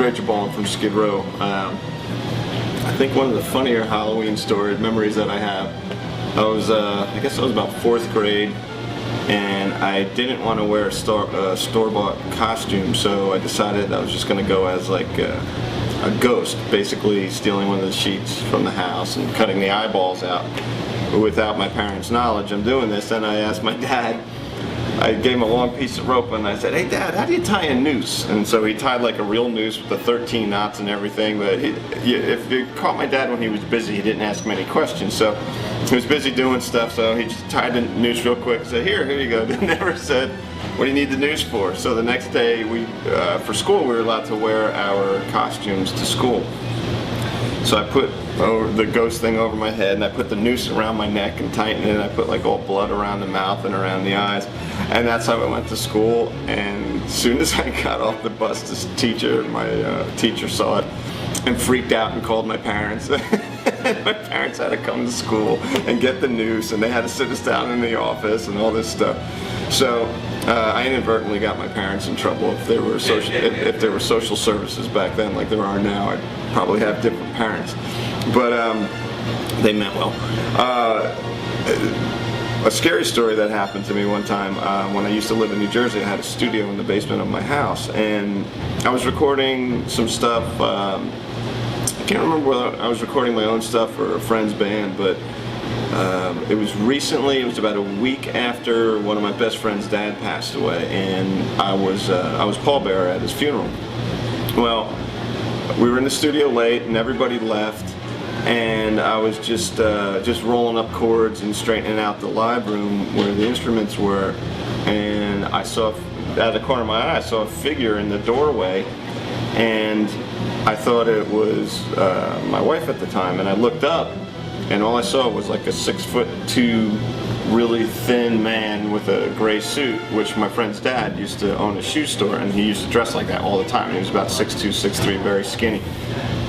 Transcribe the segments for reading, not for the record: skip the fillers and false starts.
Rachel Bolan from Skid Row. I think one of the funnier Halloween memories that I have, I guess I was about 4th grade, and I didn't want to wear a store-bought costume, so I decided I was just going to go as like a ghost, basically stealing one of the sheets from the house and cutting the eyeballs out without my parents' knowledge. I'm doing this, and I asked my dad, I gave him a long piece of rope and I said, "Hey Dad, how do you tie a noose?" And so he tied like a real noose with the 13 knots and everything, but if you caught my dad when he was busy, he didn't ask many questions. So he was busy doing stuff, so he just tied the noose real quick and said, here you go. Never said, "What do you need the noose for?" So the next day, for school, we were allowed to wear our costumes to school. So I put the ghost thing over my head, and I put the noose around my neck and tightened it, and I put like all blood around the mouth and around the eyes. And that's how I went to school. And as soon as I got off the bus, my teacher saw it and freaked out and called my parents. My parents had to come to school and get the noose, and they had to sit us down in the office and all this stuff. So I inadvertently got my parents in trouble. If there were social services back then like there are now, I'd probably have different parents. But they meant well. A scary story that happened to me one time when I used to live in New Jersey. I had a studio in the basement of my house, and I was recording some stuff. I can't remember whether I was recording my own stuff or a friend's band, but it was recently. It was about a week after one of my best friend's dad passed away, and I was pallbearer at his funeral. Well, we were in the studio late, and everybody left. And I was just rolling up chords and straightening out the live room where the instruments were, and I saw, out of the corner of my eye, I saw a figure in the doorway, and I thought it was my wife at the time, and I looked up, and all I saw was like a 6'2", really thin man with a gray suit, which my friend's dad used to own a shoe store, and he used to dress like that all the time. He was about 6'2", 6'3", very skinny.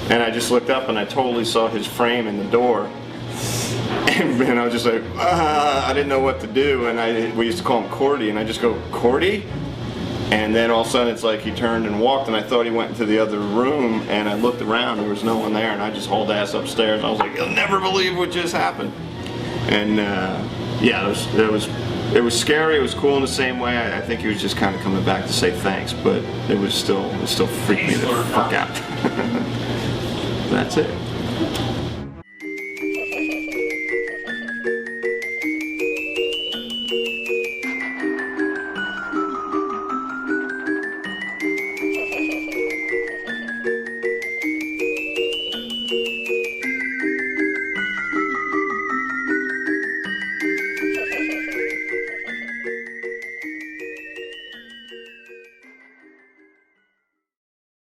And I just looked up and I totally saw his frame in the door. And I was just like, I didn't know what to do. And we used to call him Cordy, and I just go, "Cordy?" And then all of a sudden it's like he turned and walked, and I thought he went into the other room, and I looked around, there was no one there, and I just hauled ass upstairs. I was like, "You'll never believe what just happened." And yeah, it was scary, it was cool in the same way. I think he was just kind of coming back to say thanks, but it still freaked me the fuck out. That's it.